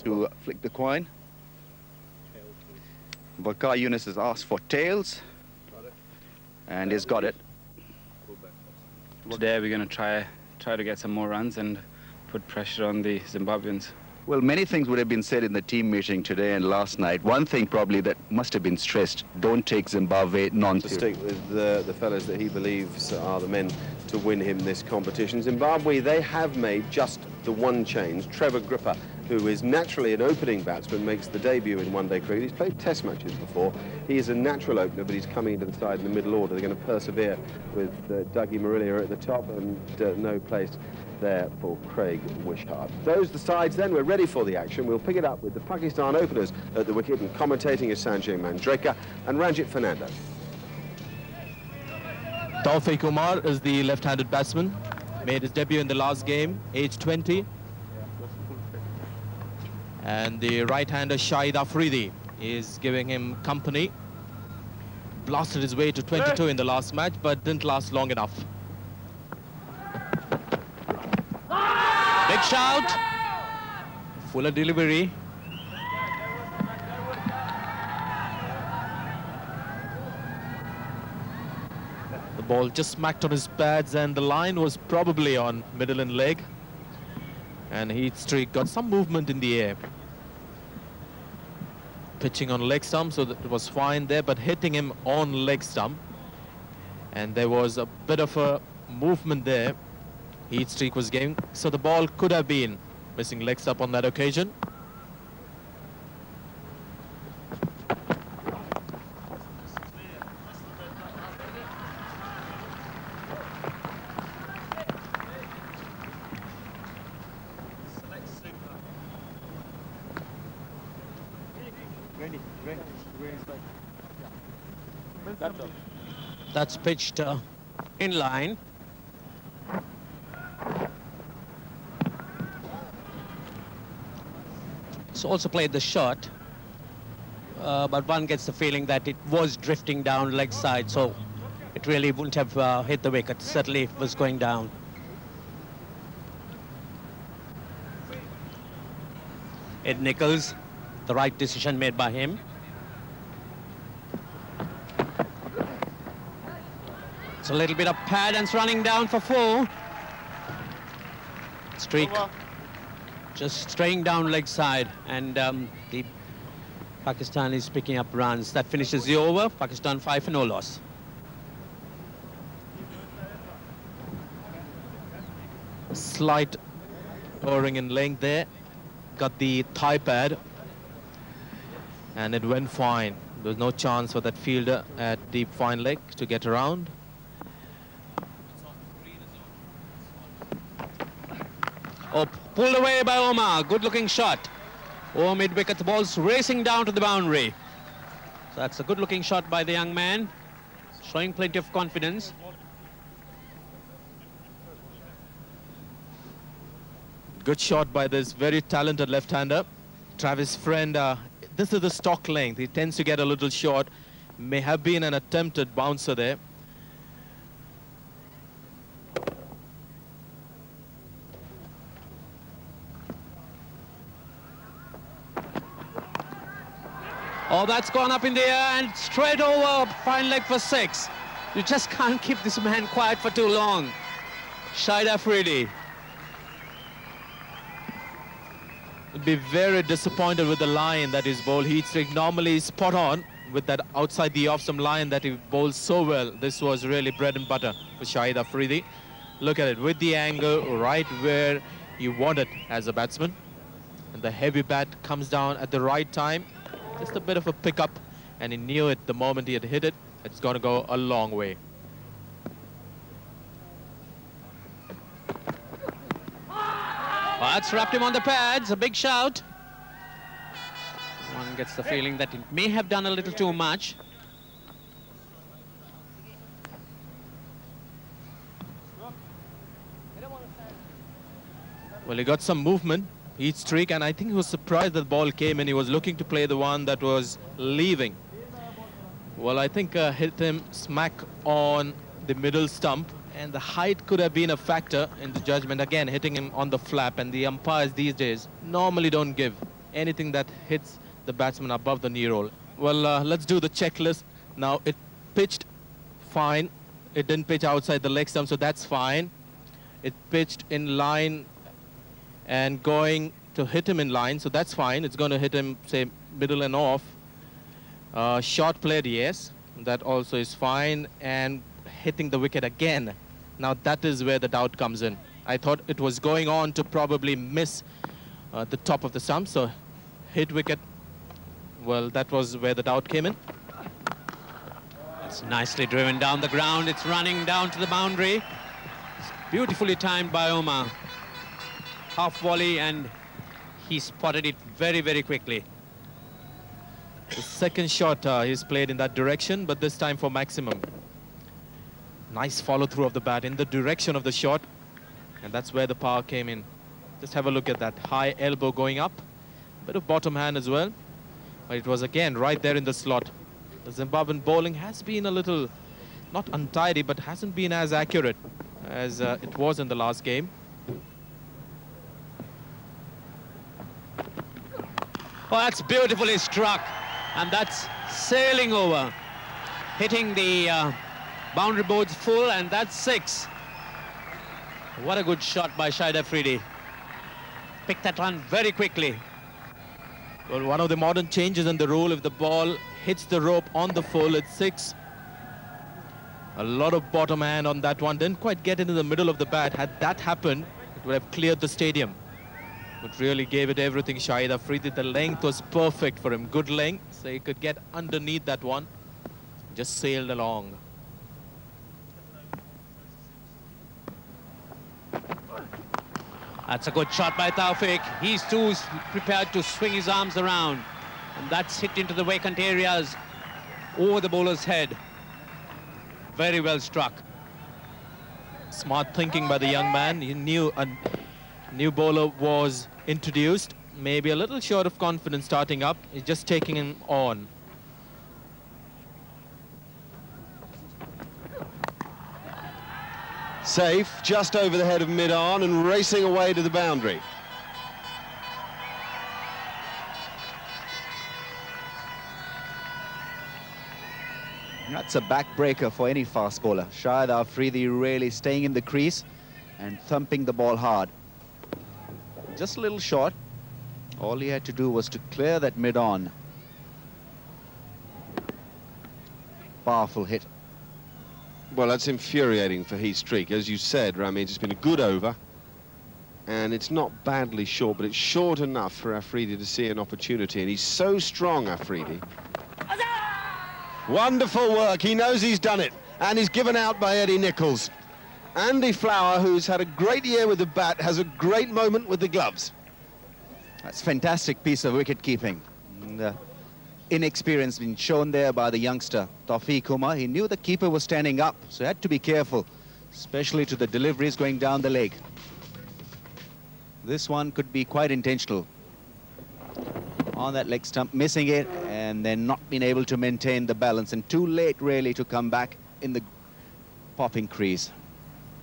to flick the coin. Bakar Yunus has asked for tails, and he's got it. Today we're going to try to get some more runs and put pressure on the Zimbabweans. Well, many things would have been said in the team meeting today and last night. One thing probably that must have been stressed: don't take Zimbabwe To stick with the fellas that he believes are the men to win him this competition. Zimbabwe, they have made just the one change. Trevor Gripper, who is naturally an opening batsman, makes the debut in one-day cricket. He's played test matches before. He is a natural opener, but he's coming into the side in the middle order. They're going to persevere with Dougie Marilia at the top, and no place there for Craig Wishart. Those the sides then. We're ready for the action. We'll pick it up with the Pakistan openers at the wicket, and commentating is Sanjay Manjrekar and Ranjit Fernando. Tawfiq Umar is the left-handed batsman. Made his debut in the last game, age 20. And the right-hander Shahid Afridi is giving him company. Blasted his way to 22 in the last match, but didn't last long enough. Big shout. Fuller delivery. The ball just smacked on his pads, and the line was probably on middle and leg. And Heat Streak got some movement in the air. Pitching on leg stump, so that it was fine there, but hitting him on leg stump. And there was a bit of a movement there. Heat Streak was getting, so the ball could have been missing leg stump on that occasion. That's pitched in line. It's also played the shot, but one gets the feeling that it was drifting down leg side, so it really wouldn't have hit the wicket. Certainly it was going down. Ed Nichols, the right decision made by him. It's a little bit of pad and it's running down for 4. Streak just straying down leg side, and the Pakistan is picking up runs. That finishes the over. Pakistan 5 for no loss. Slight lowering in length there. Got the thigh pad, and it went fine. There was no chance for that fielder at deep fine leg to get around. Oh, pulled away by Omar. Good looking shot. Oh, mid-wicket, the ball's racing down to the boundary. So that's a good looking shot by the young man, showing plenty of confidence. Good shot by this very talented left-hander. Travis Friend, this is the stock length. He tends to get a little short. May have been an attempted bouncer there. Oh, that's gone up in the air and straight over, fine leg for 6. You just can't keep this man quiet for too long. Shahid Afridi. Would be very disappointed with the line that is bowled. Heat Streak normally spot on with that outside the off-stump line that he bowls so well. This was really bread and butter for Shahid Afridi. Look at it, with the angle right where you want it as a batsman. And the heavy bat comes down at the right time. Just a bit of a pickup, and he knew it the moment he had hit it. It's going to go a long way. Oh, that's wrapped him on the pads. A big shout. One gets the feeling that he may have done a little too much. Well, he got some movement. Heat Streak, and I think he was surprised that the ball came and he was looking to play the one that was leaving. Well, I think hit him smack on the middle stump, and the height could have been a factor in the judgment. Again, hitting him on the flap, and the umpires these days normally don't give anything that hits the batsman above the knee roll. Well, let's do the checklist. Now, it pitched fine. It didn't pitch outside the leg stump, so that's fine. It pitched in line and going to hit him in line, so that's fine. It's going to hit him, say, middle and off. Short played, yes. That also is fine. And hitting the wicket again. Now, that is where the doubt comes in. I thought it was going on to probably miss the top of the stump, so hit wicket. Well, that was where the doubt came in. It's nicely driven down the ground. It's running down to the boundary. It's beautifully timed by Omar. Half volley, and he spotted it very, very quickly. The second shot he's played in that direction, but this time for maximum. Nice follow through of the bat in the direction of the shot, and that's where the power came in. Just have a look at that high elbow going up, bit of bottom hand as well, but it was again right there in the slot. The Zimbabwean bowling has been a little, not untidy, but hasn't been as accurate as it was in the last game. Oh, that's beautifully struck, and that's sailing over, hitting the boundary boards full, and that's 6. What a good shot by Shahid Afridi. Picked that one very quickly. Well, one of the modern changes in the rule, if the ball hits the rope on the full, it's 6. A lot of bottom hand on that one. Didn't quite get into the middle of the bat. Had that happened, it would have cleared the stadium. But really gave it everything, Shahid Afridi. The length was perfect for him. Good length, so he could get underneath that one. Just sailed along. That's a good shot by Taufik. He's too prepared to swing his arms around. And that's hit into the vacant areas over the bowler's head. Very well struck. Smart thinking by the young man. He knew a new bowler was introduced. Maybe a little short of confidence starting up. He's just taking him on. Safe, just over the head of mid-on and racing away to the boundary. That's a backbreaker for any fast bowler. Shahid Afridi really staying in the crease and thumping the ball hard. Just a little short. All he had to do was to clear that mid-on. Powerful hit. Well, that's infuriating for Heath Streak. As you said, Rami, it's been a good over. And it's not badly short, but it's short enough for Afridi to see an opportunity. And he's so strong, Afridi. Wonderful work. He knows he's done it. And he's given out by Eddie Nichols. Andy Flower, who's had a great year with the bat, has a great moment with the gloves. That's a fantastic piece of wicket keeping. And, inexperience being shown there by the youngster, Tawfiq Umar. He knew the keeper was standing up, so he had to be careful, especially to the deliveries going down the leg. This one could be quite intentional. On that leg stump, missing it, and then not being able to maintain the balance, and too late, really, to come back in the popping crease.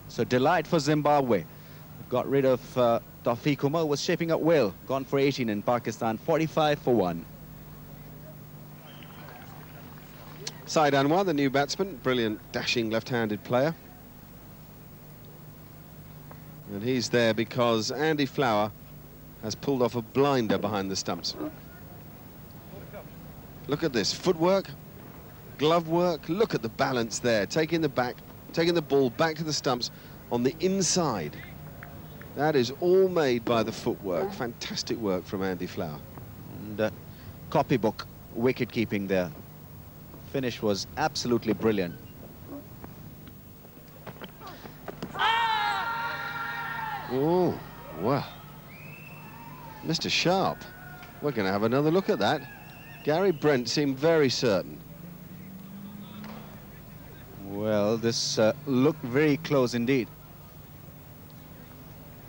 So delight for Zimbabwe. Got rid of Tawfiq Umar, was shaping up well. Gone for 18 in Pakistan, 45 for 1. Saeed Anwar, the new batsman, brilliant dashing left-handed player. And he's there because Andy Flower has pulled off a blinder behind the stumps. Look at this, footwork, glove work, look at the balance there, taking the ball back to the stumps on the inside. That is all made by the footwork. Fantastic work from Andy Flower. And copybook wicket keeping there. Finish was absolutely brilliant. Oh, wow. Mr. Sharp, we're going to have another look at that. Gary Brent seemed very certain. Well, this looked very close indeed.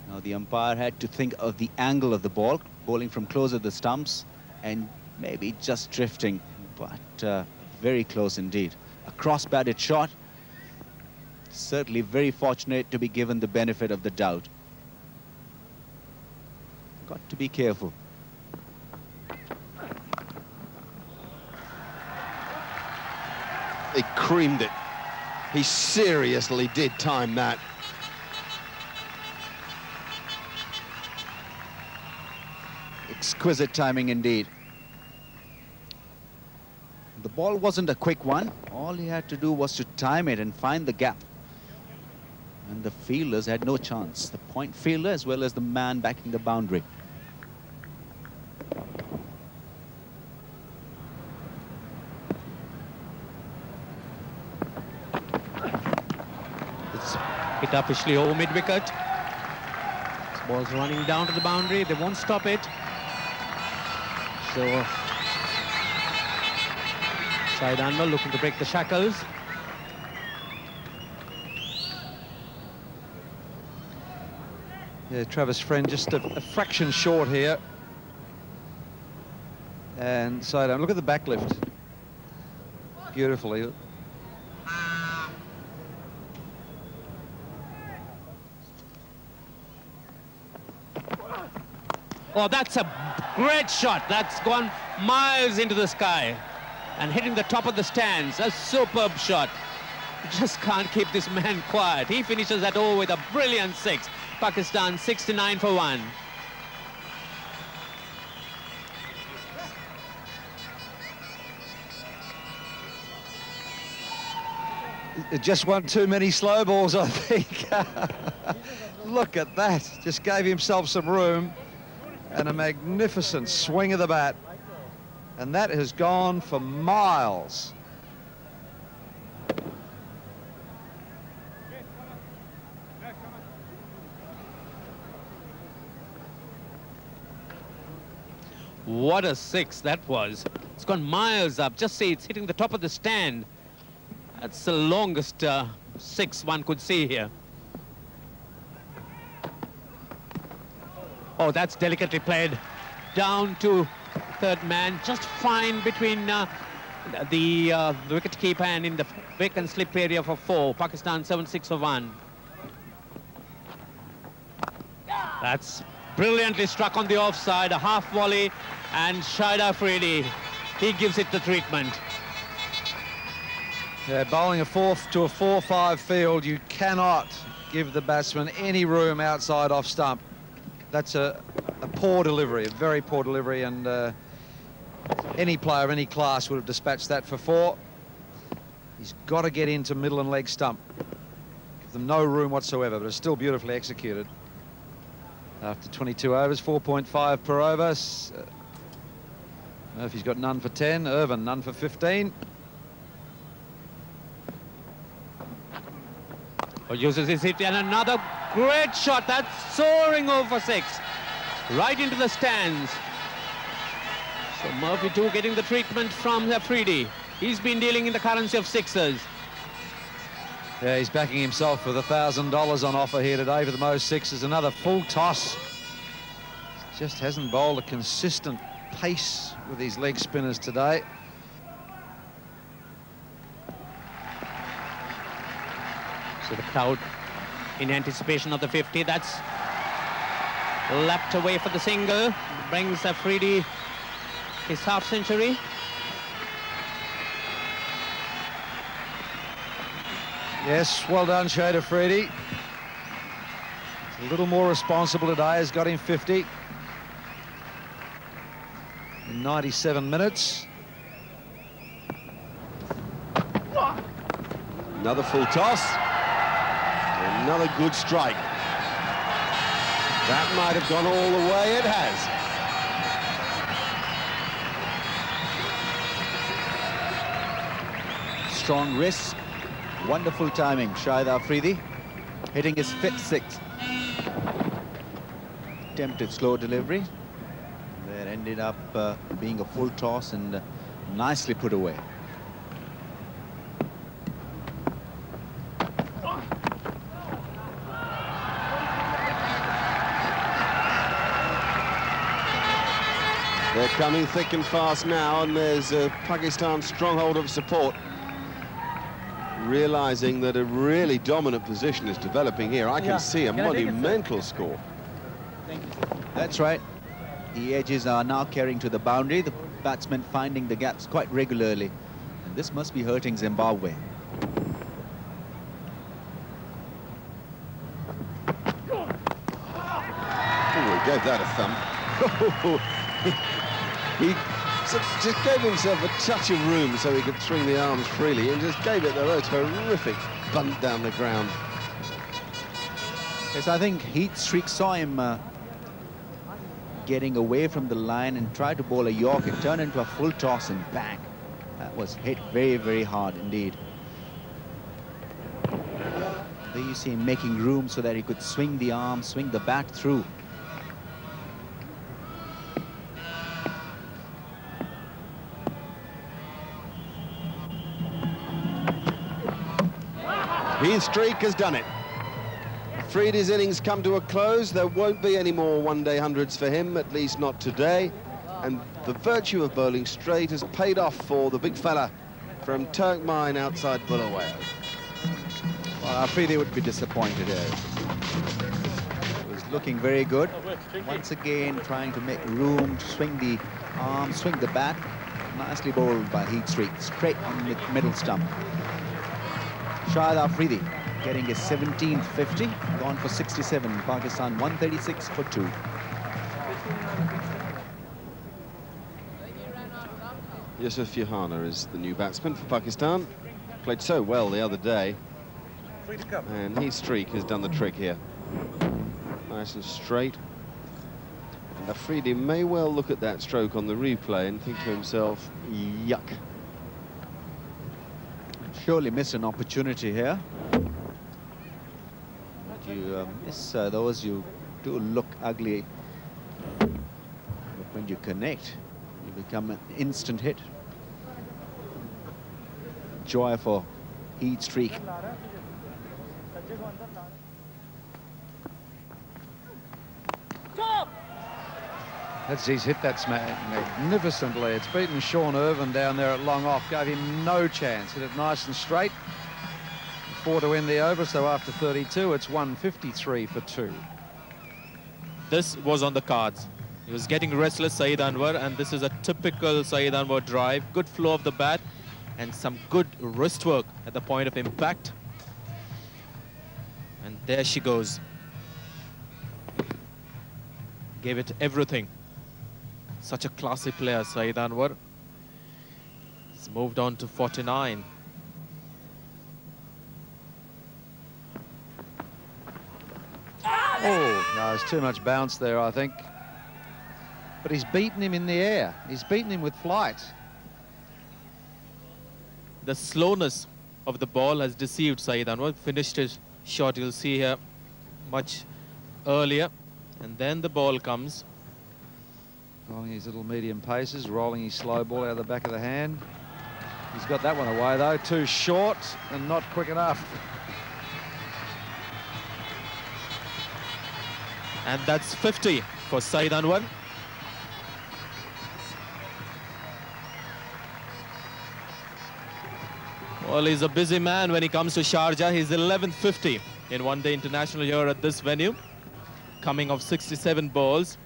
Now the umpire had to think of the angle of the ball, bowling from closer to the stumps and maybe just drifting, but very close indeed. A cross-batted shot. Certainly very fortunate to be given the benefit of the doubt. Got to be careful. He creamed it. He seriously did time that. Exquisite timing indeed. The ball wasn't a quick one. All he had to do was to time it and find the gap. And the fielders had no chance. The point fielder as well as the man backing the boundary. It's hit up officially over mid-wicket. This ball's running down to the boundary. They won't stop it. So Shahid Anwar looking to break the shackles. Yeah, Travis Friend just a fraction short here. And so look at the backlift. Beautifully. Oh, that's a great shot. That's gone miles into the sky and hitting the top of the stands. A superb shot. You just can't keep this man quiet. He finishes that over with a brilliant six. Pakistan 69 for 1. Just one too many slow balls, I think. Look at that. Just gave himself some room and a magnificent swing of the bat. And that has gone for miles. What a six that was. It's gone miles up. Just see, it's hitting the top of the stand. That's the longest six one could see here. Oh, that's delicately played down to third man. Just fine between the wicket keeper and in the vacant slip area for 4. Pakistan 7-6 for 1. That's brilliantly struck on the offside, a half volley, and Shahid Afridi, he gives it the treatment. Yeah, bowling a 4-5 field, you cannot give the batsman any room outside off stump. That's a poor delivery, a very poor delivery, and any player of any class would have dispatched that for 4. He's got to get into middle and leg stump. Give them no room whatsoever, but it's still beautifully executed. After 22 overs, 4.5 per over. Murphy's got none for 10. Irvin, none for 15. Uses his hit, and another great shot. That's soaring over 6. Right into the stands. So Murphy too getting the treatment from Afridi. He's been dealing in the currency of sixes. Yeah, he's backing himself with $1,000 on offer here today for the most sixes. Another full toss. Just hasn't bowled a consistent pace with his leg spinners today. So the crowd in anticipation of the 50. That's lapped away for the single. Brings Afridi his half century. Yes, well done, Shahid Afridi. A little more responsible today, has got him 50 in 97 minutes. Another full toss. Another good strike. That might have gone all the way. It has. Strong wrist, wonderful timing. Shahid Afridi hitting his 5th six. Attempted slow delivery. That ended up being a full toss and nicely put away. They're coming thick and fast now, and there's a Pakistan stronghold of support. Realizing that a really dominant position is developing here. I can see a monumental score. That's right. The edges are now carrying to the boundary. The batsmen finding the gaps quite regularly. And this must be hurting Zimbabwe. Oh, he gave that a thump. He just gave himself a touch of room so he could swing the arms freely and just gave it the most horrific bunt down the ground. Yes, I think Heat Streak saw him getting away from the line and tried to bowl a York. It turned into a full toss and bang. That was hit very, very hard indeed. There you see him making room so that he could swing the arm, swing the bat through. Heath Streak has done it. Freedy's innings come to a close. There won't be any more one-day hundreds for him, at least not today. And the virtue of bowling straight has paid off for the big fella from Turkmine outside Bulawayo. Well, Afridi would be disappointed here. It was looking very good. Once again, trying to make room, swing the arm, swing the bat. Nicely bowled by Heat Streak, straight on the middle stump. Shahid Afridi getting his 17th 50, gone for 67. Pakistan 136 for 2. Yusuf Yohana is the new batsman for Pakistan. Played so well the other day. And Heath Streak has done the trick here. Nice and straight. And Afridi may well look at that stroke on the replay and think to himself, yuck. Surely missed an opportunity here. But you miss those, you do look ugly. But when you connect, you become an instant hit. Joy for Heat Streak. He's hit that magnificently. It's beaten Sean Irvin down there at long off, gave him no chance. Hit it nice and straight. 4 to end the over, so after 32, it's 153 for 2. This was on the cards. He was getting restless, Saeed Anwar, and this is a typical Saeed Anwar drive. Good flow of the bat and some good wrist work at the point of impact. And there she goes. Gave it everything. Such a classy player, Saeed Anwar. He's moved on to 49. Oh, no, there's too much bounce there, I think. But he's beaten him in the air. He's beaten him with flight. The slowness of the ball has deceived Saeed Anwar. Finished his shot, you'll see here, much earlier. And then the ball comes. Rolling his little medium paces, rolling his slow ball out of the back of the hand. He's got that one away, though. Too short and not quick enough. And that's 50 for Saeed Anwar. Well, he's a busy man when he comes to Sharjah. He's 11th 50 in one-day international here at this venue, coming off 67 balls.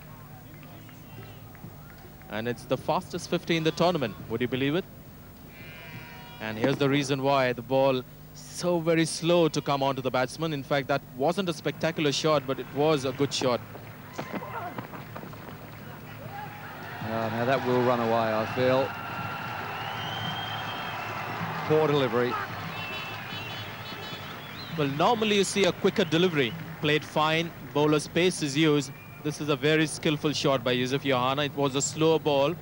And it's the fastest 50 in the tournament. Would you believe it? And here's the reason why. The ball so very slow to come onto the batsman. In fact, that wasn't a spectacular shot, but it was a good shot. Now that will run away, I feel. Poor delivery. Well, normally you see a quicker delivery. Played fine, bowler's pace is used. This is a very skillful shot by Yusuf Yohana. It was a slow ball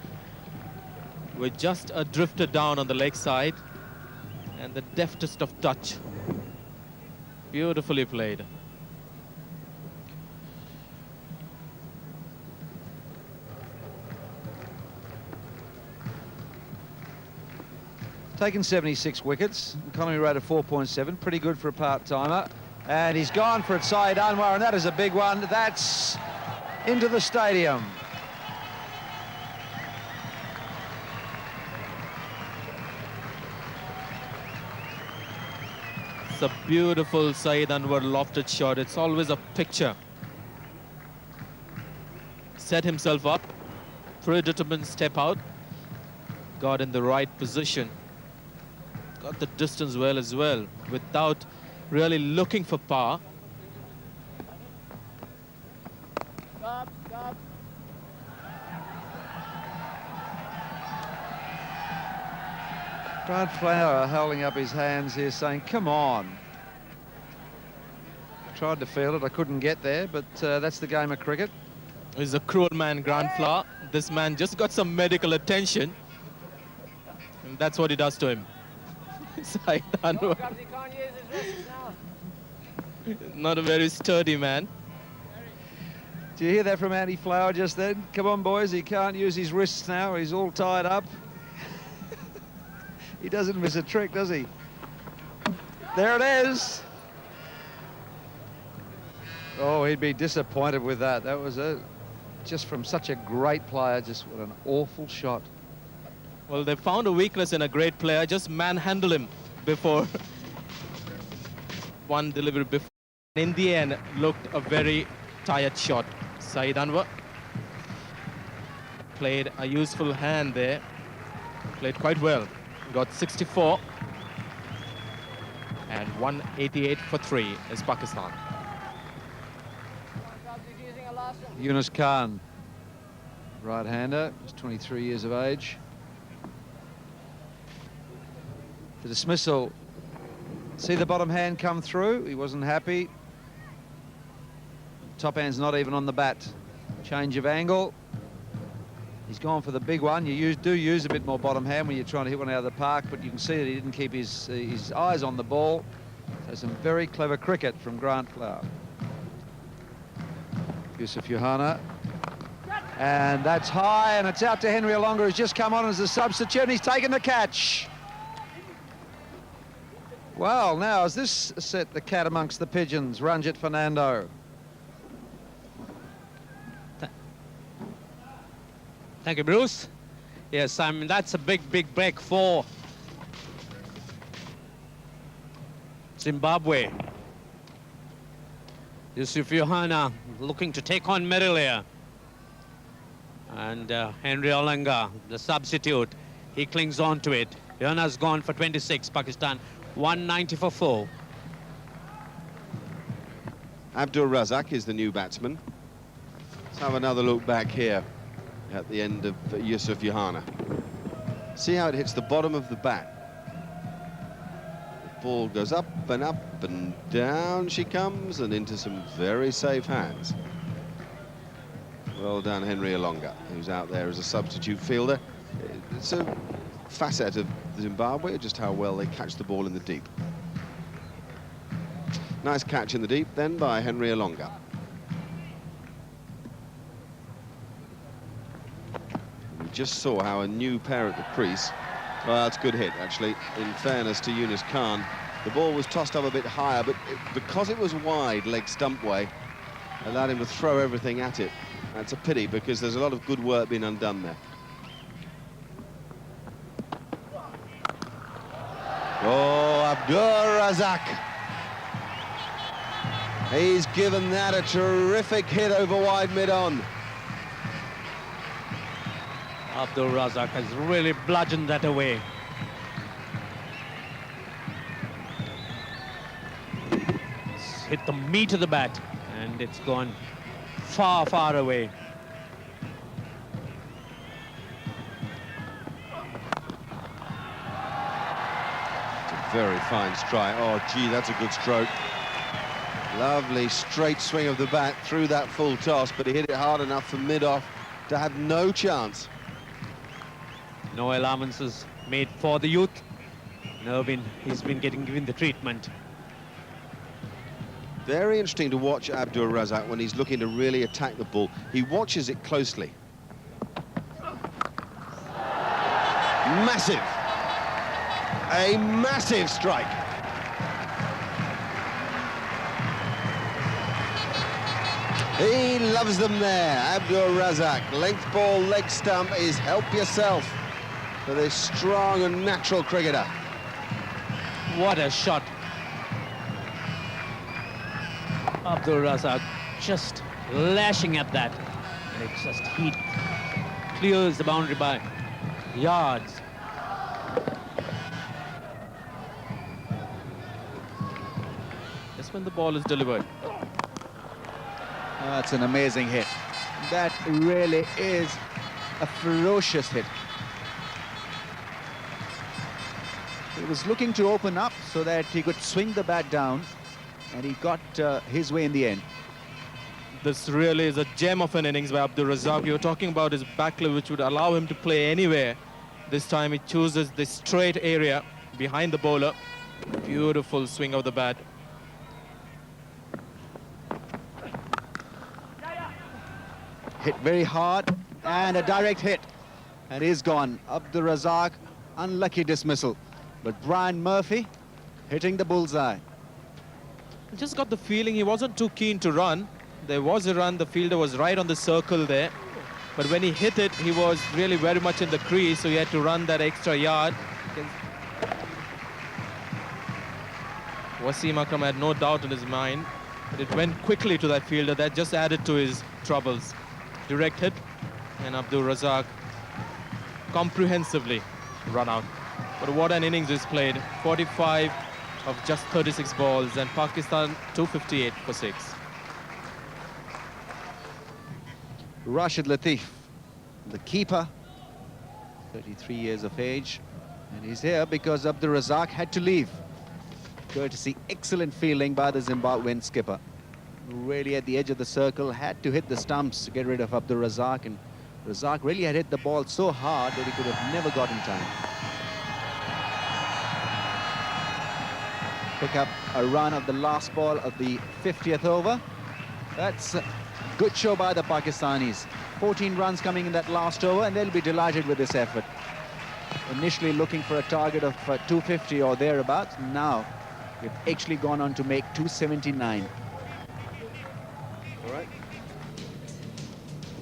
with just a drifter down on the leg side and the deftest of touch. Beautifully played. Taken 76 wickets. Economy rate of 4.7. Pretty good for a part-timer. And he's gone for it, Saeed Anwar, and that is a big one. That's into the stadium. It's a beautiful Saeed Anwar lofted shot. It's always a picture. Set himself up, predetermined step out, got in the right position got the distance well as well, without really looking for power. Grant Flower holding up his hands here saying, come on. Tried to field it, I couldn't get there, but that's the game of cricket. He's a cruel man, Grant Flower. This man just got some medical attention, and that's what he does to him. Not a very sturdy man. Do you hear that from Andy Flower just then? Come on, boys, he can't use his wrists now. He's all tied up. He doesn't miss a trick, does he? There it is. Oh, he'd be disappointed with that. That was just from such a great player, just what an awful shot. Well, they found a weakness in a great player, just manhandle him before one delivery before. In the end, looked a very tired shot. Saeed Anwar played a useful hand there, played quite well. Got 64 and 188 for 3 is Pakistan. Yunus Khan, right-hander, just 23 years of age. The dismissal. See the bottom hand come through? He wasn't happy. Top hand's not even on the bat. Change of angle. He's gone for the big one. You do use a bit more bottom hand when you're trying to hit one out of the park, but you can see that he didn't keep his eyes on the ball. So some very clever cricket from Grant Flower. Yusuf Yohana. And that's high, and it's out to Henry Alonga, who's just come on as a substitute, and he's taken the catch. Well, now, has this set the cat amongst the pigeons? Ranjit Fernando. Thank you, Bruce. Yes, I mean, that's a big break for Zimbabwe. Yusuf Yohana looking to take on Merrill here. And Henry Olanga, the substitute, he clings on to it. Yohana's gone for 26, Pakistan 190 for 4. Abdul Razak is the new batsman. Let's have another look back here at the end of Yusuf Yohana. See how it hits the bottom of the bat. The ball goes up and down she comes, and into some very safe hands. Well done, Henry Olonga, who's out there as a substitute fielder. It's a facet of Zimbabwe, just how well they catch the ball in the deep. Nice catch in the deep then by Henry Olonga. We just saw how a new pair at the crease. Well, that's a good hit, actually. In fairness to Yunus Khan, the ball was tossed up a bit higher, but because it was wide, leg stump way, allowed him to throw everything at it. That's a pity, because there's a lot of good work being undone there. Oh, Abdul Razak. He's given that a terrific hit over wide mid-on. Abdul Razak has really bludgeoned that away. It's hit the meat of the bat, and it's gone far, far away. It's a very fine strike. Oh, gee, that's a good stroke. Lovely straight swing of the bat through that full toss, but he hit it hard enough for mid-off to have no chance. No allowances made for the youth. He's been given the treatment. Very interesting to watch Abdul Razak when he's looking to really attack the ball. He watches it closely. Massive. A massive strike. He loves them there, Abdul Razak. Length ball, leg stump is help yourself for this strong and natural cricketer. What a shot. Abdul Razak just lashing at that. And it just, he clears the boundary by yards. when the ball is delivered. That's an amazing hit. That really is a ferocious hit. He was looking to open up so that he could swing the bat down, and he got his way in the end. This really is a gem of an innings by Abdul Razak. You're talking about his backlip, which would allow him to play anywhere. This time he chooses the straight area behind the bowler. Beautiful swing of the bat. Hit very hard, and a direct hit. And he's gone. Abdul Razak, unlucky dismissal. But Brian Murphy hitting the bullseye. I just got the feeling he wasn't too keen to run. There was a run, the fielder was right on the circle there. But when he hit it, he was really very much in the crease, so he had to run that extra yard. Wasim Akram had no doubt in his mind, but it went quickly to that fielder. That just added to his troubles. Direct hit, and Abdul Razak comprehensively run out. But what an innings he's played. 45 of just 36 balls, and Pakistan 258 for 6. Rashid Latif, the keeper, 33 years of age, and he's here because Abdul Razak had to leave. Courtesy, excellent fielding by the Zimbabwean skipper. Really at the edge of the circle, had to hit the stumps to get rid of Abdul Razak, and Razak really had hit the ball so hard that he could have never got in time. Pick up a run of the last ball of the 50th over. That's a good show by the Pakistanis. 14 runs coming in that last over, and they'll be delighted with this effort. Initially looking for a target of 250 or thereabouts. Now they've actually gone on to make 279. All right.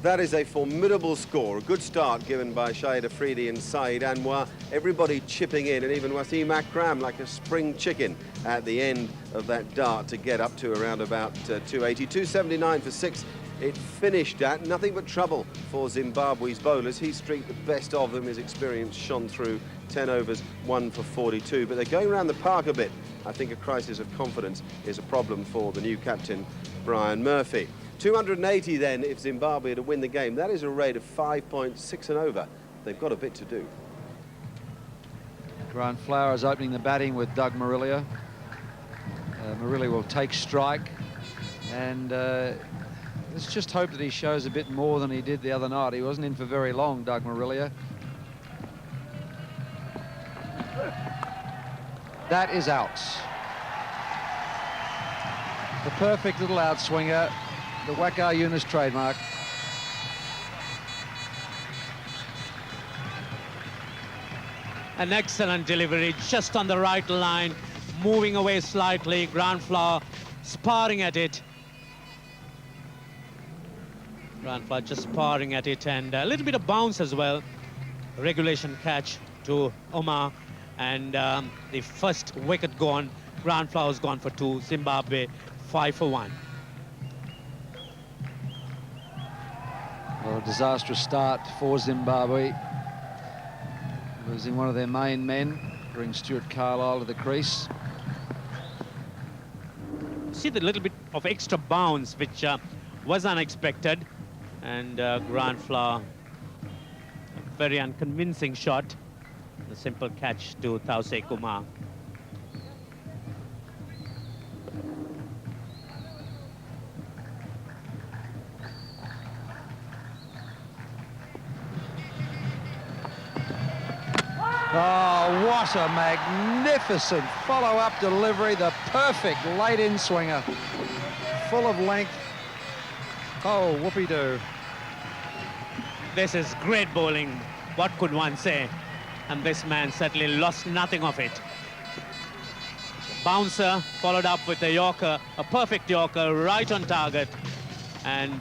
That is a formidable score. A good start given by Shahid Afridi and Saeed Anwar. Everybody chipping in, and even Wasim Akram like a spring chicken at the end of that dart to get up to around about 280. 279 for 6. It finished at nothing but trouble for Zimbabwe's bowlers. He streaked the best of them. His experience shone through. 10 overs, 1 for 42. But they're going around the park a bit. I think a crisis of confidence is a problem for the new captain, Brian Murphy. 280 then if Zimbabwe to win the game. That is a rate of 5.6 and over. They've got a bit to do. Grant Flowers opening the batting with Doug Marilia. Marilia will take strike, and let's just hope that he shows a bit more than he did the other night. He wasn't in for very long, Doug Marilia. That is out. The perfect little outswinger, the Wakar Yunus trademark. An excellent delivery, just on the right line, moving away slightly. Grant Flower sparring at it. Grant Flower just sparring at it, and a little bit of bounce as well. Regulation catch to Omar, and the first wicket gone. Grant Flower's gone for 2. Zimbabwe 5 for 1. Well, a disastrous start for Zimbabwe. Losing one of their main men, brings Stuart Carlisle to the crease. See the little bit of extra bounce, which was unexpected. And Grant Flower, a very unconvincing shot. The simple catch to Tausek Kumar. Oh, what a magnificent follow-up delivery. The perfect late-in swinger. Full of length. Oh, whoopee-doo. This is great bowling. What could one say? And this man certainly lost nothing of it. Bouncer followed up with a Yorker, a perfect Yorker, right on target. And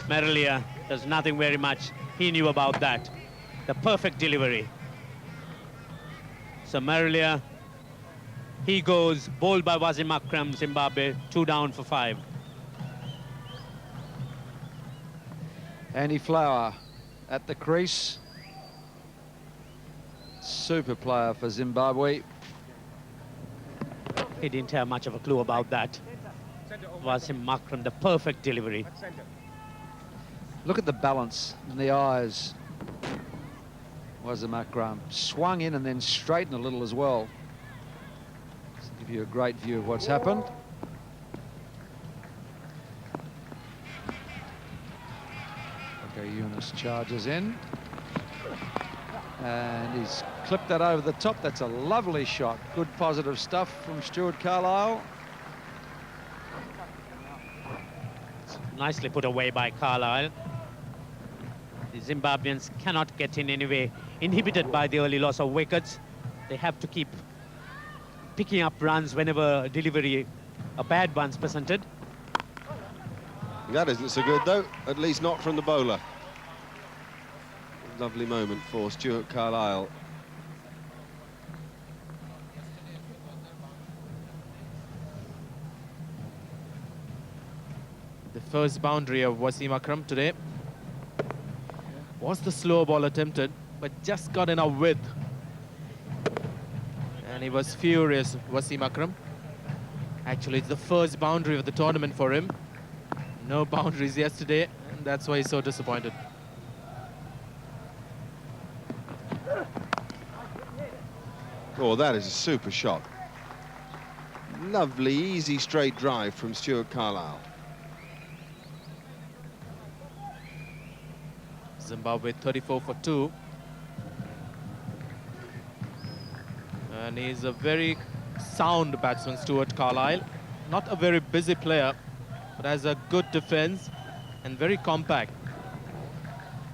Marilia does nothing very much. He knew about that. The perfect delivery. So Marilia, he goes, bowled by Wasim Akram, Zimbabwe, 2 down for 5. Andy Flower at the crease. Super player for Zimbabwe. He didn't have much of a clue about that. Wasim Akram, the perfect delivery. Look at the balance in the eyes. Wasim Akram swung in and then straightened a little as well. Just to give you a great view of what's happened. Okay, Yunus charges in. And he's clipped that over the top. That's a lovely shot. Good positive stuff from Stuart Carlisle. Nicely put away by Carlisle. The Zimbabweans cannot get in any way inhibited by the early loss of wickets. They have to keep picking up runs whenever a bad one's presented. That isn't so good, though, at least not from the bowler. Lovely moment for Stuart Carlisle. The first boundary of Wasim Akram today was the slow ball attempted, but just got enough width. And he was furious, Wasim Akram. Actually, it's the first boundary of the tournament for him. No boundaries yesterday, and that's why he's so disappointed. Oh, that is a super shot. Lovely, easy, straight drive from Stuart Carlisle. Zimbabwe 34 for 2. And he's a very sound batsman, Stuart Carlisle. Not a very busy player, but has a good defense and very compact.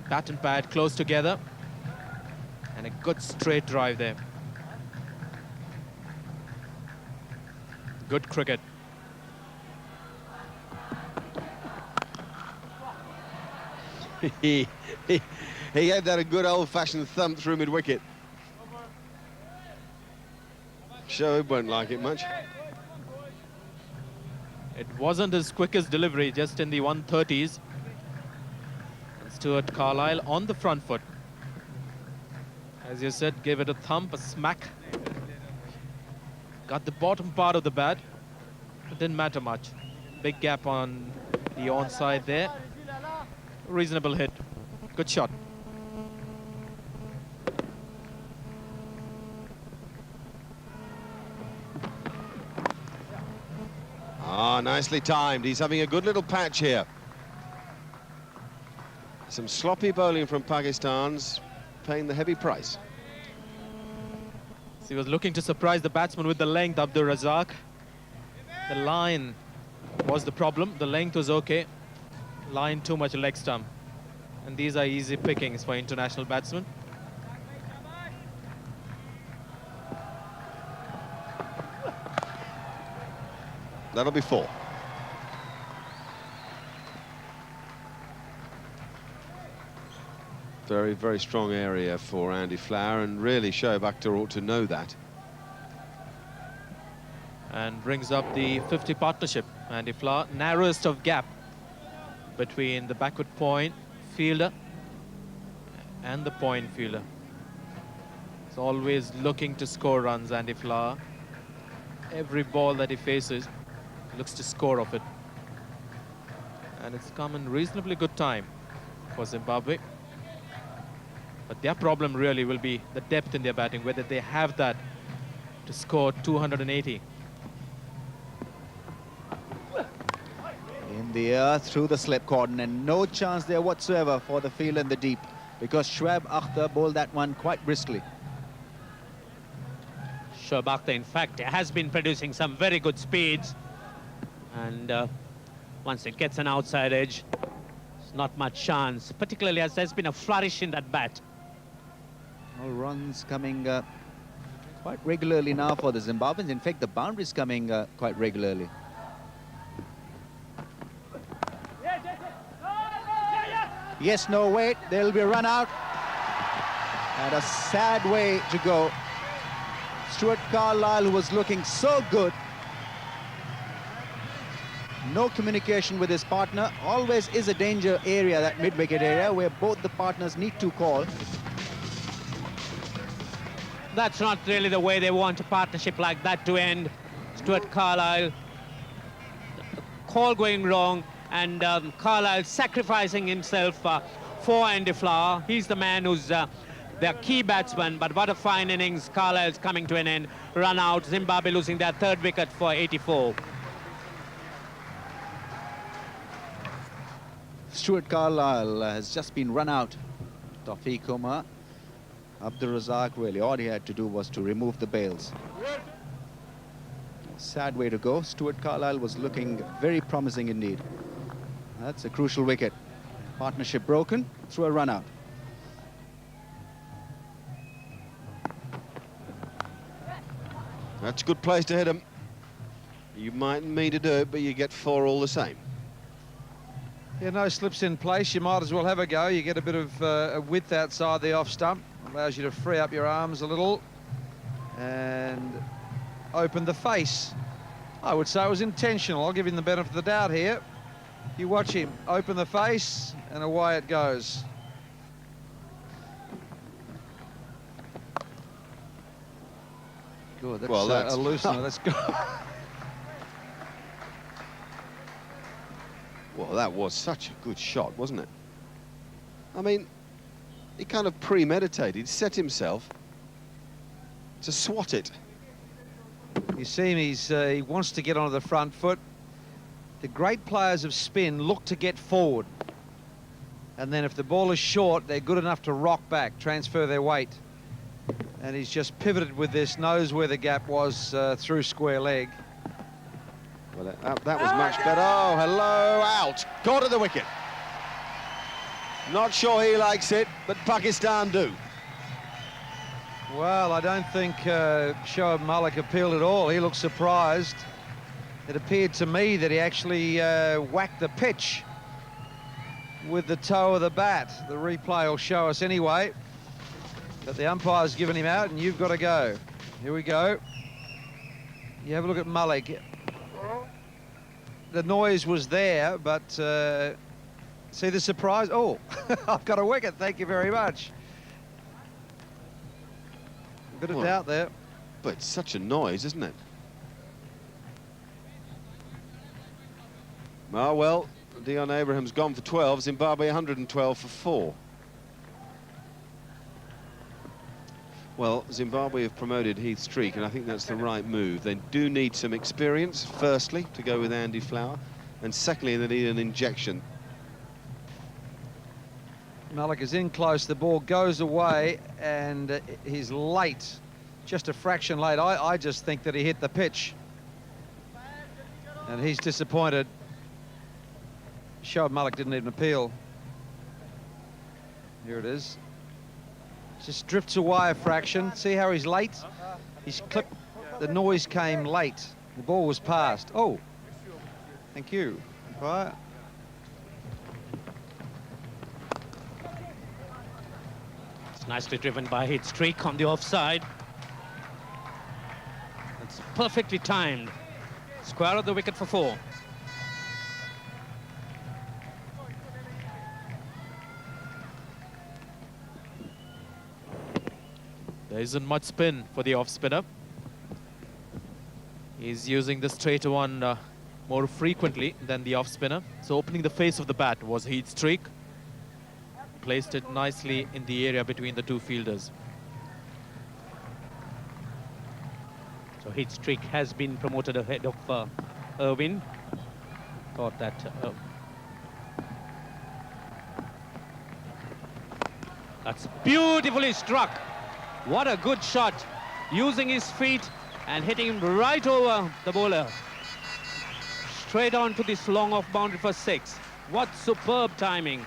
Bat and pad close together. And a good straight drive there. Good cricket. He had that a good old-fashioned thump through mid-wicket. Shoaib won't like it much. It wasn't his quickest delivery, just in the 130s. And Stuart Carlisle on the front foot. As you said, gave it a thump, a smack. Got the bottom part of the bat. It didn't matter much. Big gap on the onside there. Reasonable hit. Good shot. Ah, nicely timed. He's having a good little patch here. Some sloppy bowling from Pakistan's paying the heavy price. He was looking to surprise the batsman with the length, Abdur Razak. The line was the problem. The length was okay. Line too much leg stump. And these are easy pickings for international batsmen. That'll be 4. Very, very strong area for Andy Flower, and really Shoaib Akhtar ought to know that. And brings up the 50 partnership. Andy Flower, narrowest of gap between the backward point fielder and the point fielder. He's always looking to score runs, Andy Flower. Every ball that he faces, looks to score off it. And it's come in reasonably good time for Zimbabwe. But their problem really will be the depth in their batting, whether they have that to score 280. In the air, through the slip cordon, and no chance there whatsoever for the field in the deep, because Shoaib Akhtar bowled that one quite briskly. Shoaib Akhtar, in fact, has been producing some very good speeds. And once it gets an outside edge, it's not much chance, particularly as there's been a flourish in that bat. All runs coming quite regularly now for the Zimbabweans. In fact, the boundaries coming quite regularly. Yes, no, wait, there'll be a run out. And a sad way to go. Stuart Carlisle, who was looking so good. No communication with his partner. Always is a danger area, that mid-wicket area, where both the partners need to call. That's not really the way they want a partnership like that to end. Stuart Carlisle. Call going wrong, and Carlisle sacrificing himself for Andy Flower. He's the man who's their key batsman, but what a fine innings. Carlisle's coming to an end. Run out, Zimbabwe losing their 3rd wicket for 84. Stuart Carlisle has just been run out. Tawfiq Umar, Abdul Razak, really all he had to do was to remove the bails. Sad way to go. Stuart Carlisle was looking very promising indeed. That's a crucial wicket. Partnership broken through a run out. That's a good place to hit him. You mightn't mean to do it, but you get 4 all the same. Yeah, no slips in place. You might as well have a go. You get a bit of a width outside the off stump. Allows you to free up your arms a little and open the face. I would say it was intentional. I'll give him the benefit of the doubt here. You watch him open the face and away it goes. Good, that's, well, that's a loosener. That's good. Well, that was such a good shot, wasn't it? I mean, he kind of premeditated, set himself to swat it. You see him, he wants to get onto the front foot. The great players of spin look to get forward. And then if the ball is short, they're good enough to rock back, transfer their weight. And he's just pivoted with this, knows where the gap was through square leg. Well, that was much better. Oh, hello, out. Got to the wicket. Not sure he likes it, but Pakistan do. Well, I don't think Shoaib Malik appealed at all. He looked surprised. It appeared to me that he actually whacked the pitch with the toe of the bat. The replay will show us anyway. But the umpire's given him out, and you've got to go. Here we go. You have a look at Malik. The noise was there, but see the surprise? Oh, I've got a wicket. Thank you very much. A bit of doubt there. But it's such a noise, isn't it? Oh, well, Dion Abraham's gone for 12. Zimbabwe 112 for 4. Well, Zimbabwe have promoted Heath Streak, and I think that's the right move. They do need some experience, firstly, to go with Andy Flower, and secondly, they need an injection. Malik is in close, the ball goes away, and he's late, just a fraction late. I just think that he hit the pitch, and he's disappointed. Shoaib Malik didn't even appeal. Here it is. Just drifts away a fraction. See how he's late? He's clipped. The noise came late. The ball was passed. Oh, thank you. Right. It's nicely driven by Heath Streak on the offside. It's perfectly timed. Square of the wicket for 4. There isn't much spin for the off-spinner. He's using the straighter one more frequently than the off-spinner. So opening the face of the bat was Heath Streak. Placed it nicely in the area between the two fielders. So Heath Streak has been promoted ahead of Irwin. Thought that... that's beautifully struck. What a good shot, using his feet and hitting him right over the bowler. Straight on to this long off boundary for 6. What superb timing.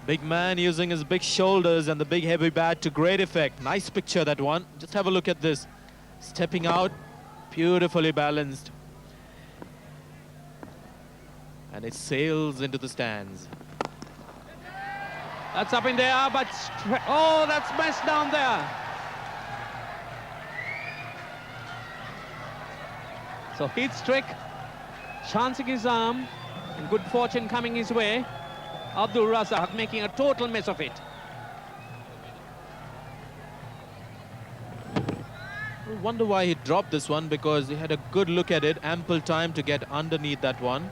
Big man using his big shoulders and the big heavy bat to great effect. Nice picture, that one. Just have a look at this. Stepping out, beautifully balanced. And it sails into the stands. That's up in the air, but oh, that's messed down there. So Heath Streak chancing his arm, and good fortune coming his way. Abdul Razak making a total mess of it. I wonder why he dropped this one, because he had a good look at it, ample time to get underneath that one.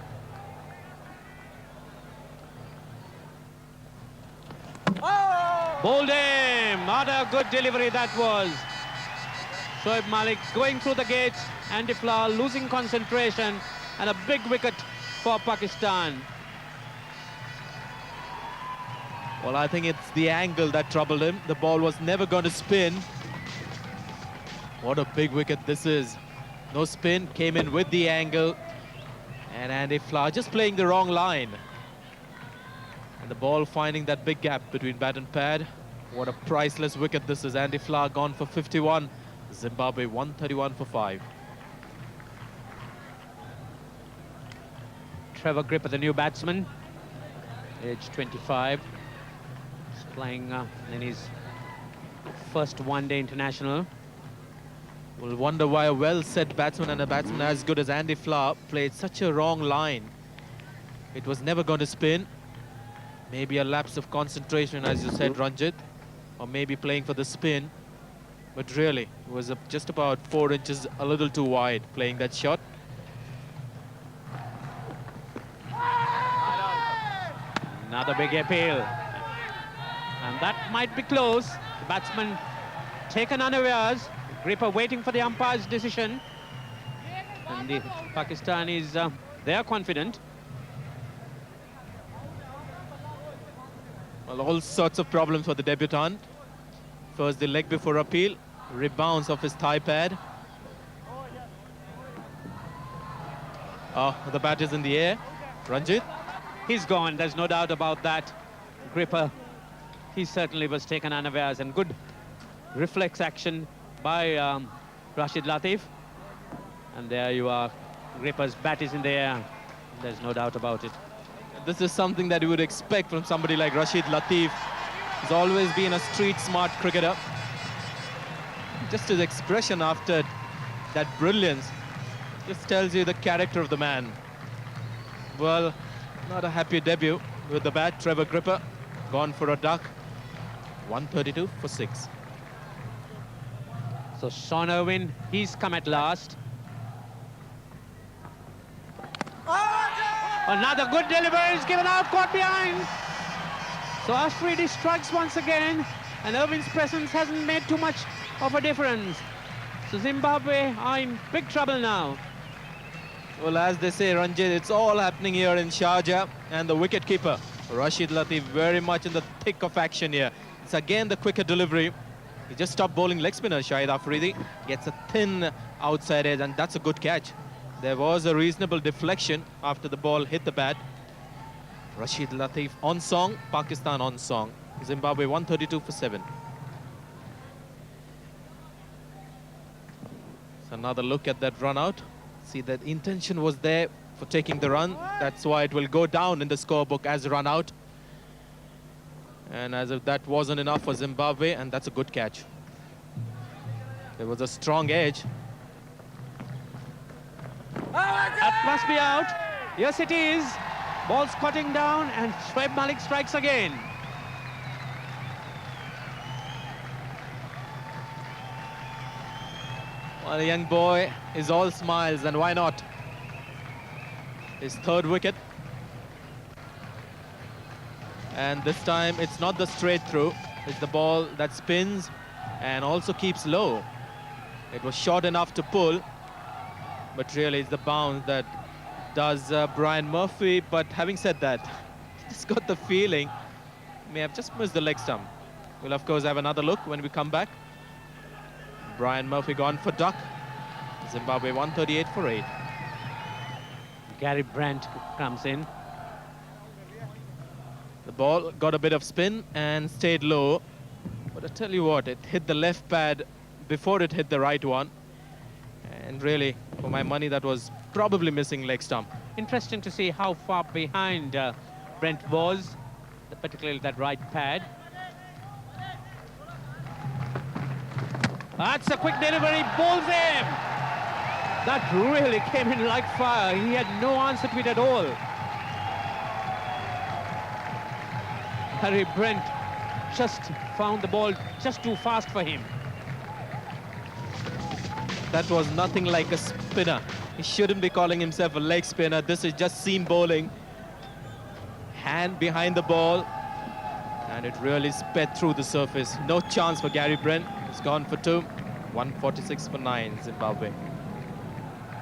Bowled him. Not a good delivery that was. Shoaib Malik going through the gates. Andy Flower losing concentration, and a big wicket for Pakistan. Well, I think it's the angle that troubled him. The ball was never going to spin. What a big wicket this is. No spin, came in with the angle. And Andy Flower just playing the wrong line. And the ball finding that big gap between bat and pad. What a priceless wicket this is. Andy Flower gone for 51. Zimbabwe 131 for 5. Trevor Gripper, the new batsman, age 25. He's playing in his first one-day international. We'll wonder why a well-set batsman and a batsman as good as Andy Flower played such a wrong line. It was never going to spin. Maybe a lapse of concentration, as you said, Ranjit, or maybe playing for the spin. But really, it was just about 4 inches a little too wide playing that shot. Another big appeal. And that might be close. The batsman taken unawares. Gripper waiting for the umpire's decision. And the Pakistanis, they are confident. Well, all sorts of problems for the debutant. First the leg before appeal, rebounds off his thigh pad. Oh, the bat is in the air. Ranjit? He's gone, there's no doubt about that. Gripper, he certainly was taken unawares, and good reflex action by Rashid Latif. And there you are, Gripper's bat is in the air. There's no doubt about it. This is something that you would expect from somebody like Rashid Latif. He's always been a street-smart cricketer. Just his expression after that brilliance just tells you the character of the man. Well, not a happy debut with the bat. Trevor Gripper gone for a duck. 132 for 6. So Sean Irwin, he's come at last. Another good delivery is given out, caught behind. So Afridi strikes once again, and Irwin's presence hasn't made too much of a difference. So Zimbabwe are in big trouble now. Well, as they say, Ranjit, it's all happening here in Sharjah, and the wicketkeeper, Rashid Latif, very much in the thick of action here. It's again the quicker delivery. He just stopped bowling leg spinner. Shahid Afridi gets a thin outside edge, and that's a good catch. There was a reasonable deflection after the ball hit the bat. Rashid Latif on song, Pakistan on song. Zimbabwe 132 for 7. So another look at that run out. See, that intention was there for taking the run. That's why it will go down in the scorebook as a run out. And as if that wasn't enough for Zimbabwe, and that's a good catch. There was a strong edge. That must be out. Yes, it is. Ball's cutting down, and Shoaib Malik strikes again. Well, the young boy is all smiles, and why not? His third wicket. And this time, it's not the straight through. It's the ball that spins and also keeps low. It was short enough to pull, but really it's the bounce that does Brian Murphy. But having said that, just got the feeling may have just missed the leg stump. We'll of course have another look when we come back. Brian Murphy gone for duck. Zimbabwe 138 for 8. Gary Brandt comes in. The ball got a bit of spin and stayed low. But I tell you what, it hit the left pad before it hit the right one. And really, for my money, that was probably missing leg stump. Interesting to see how far behind Brent was, particularly that right pad. That's a quick delivery, bowls him! That really came in like fire. He had no answer to it at all. Harry Brent just found the ball just too fast for him. That was nothing like a spinner. He shouldn't be calling himself a leg spinner. This is just seam bowling. Hand behind the ball. And it really sped through the surface. No chance for Gary Brent. He's gone for 2. 146 for 9, Zimbabwe.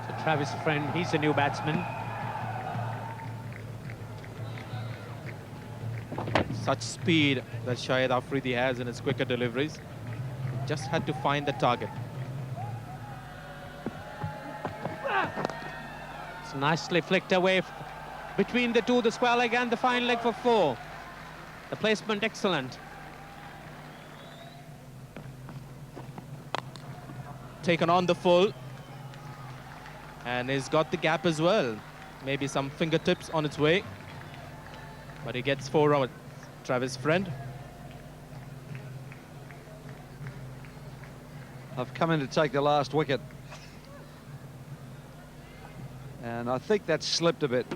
So Travis Friend, he's the new batsman. Such speed that Shahid Afridi has in his quicker deliveries. Just had to find the target. It's nicely flicked away between the two, the square leg and the fine leg for 4. The placement excellent. Taken on the full. And he's got the gap as well. Maybe some fingertips on its way. But he gets 4 on Travis Friend. I've come in to take the last wicket. And I think that slipped a bit.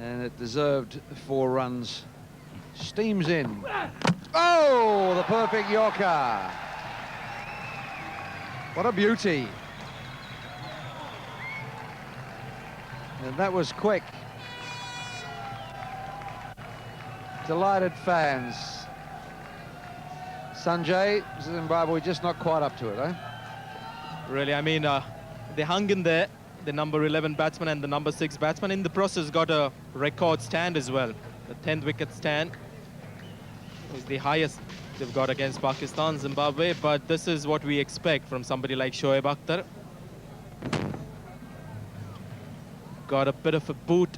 And it deserved 4 runs. Steams in. Oh, the perfect Yorker. What a beauty. And that was quick. Delighted fans. Sanjay, Zimbabwe just not quite up to it, eh? Really, I mean, they hung in there, the number 11 batsman and the number 6 batsman. In the process, got a record stand as well. The 10th wicket stand is the highest they've got against Pakistan, Zimbabwe. But this is what we expect from somebody like Shoaib Akhtar. Got a bit of a boot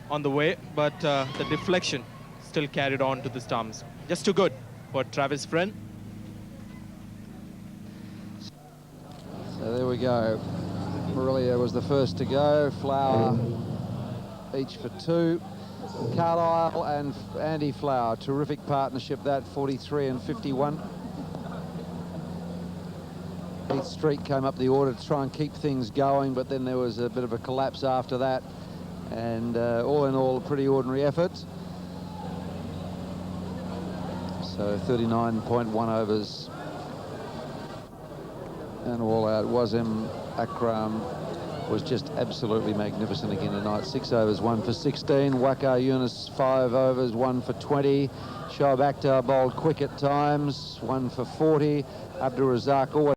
on the way, but the deflection still carried on to the stumps. Just too good for Travis Friend. So there we go. Morelia was the first to go. Flower each for 2. Carlisle and Andy Flower, terrific partnership that, 43 and 51. Heath Street came up the order to try and keep things going, but then there was a bit of a collapse after that. And all in all, a pretty ordinary effort. So 39.1 overs. And all out. Wasim Akram was just absolutely magnificent again tonight. 6 overs, 1 for 16. Waqar Yunus, 5 overs, 1 for 20. Shoaib Akhtar bowled quick at times, 1 for 40. Abdur Razak always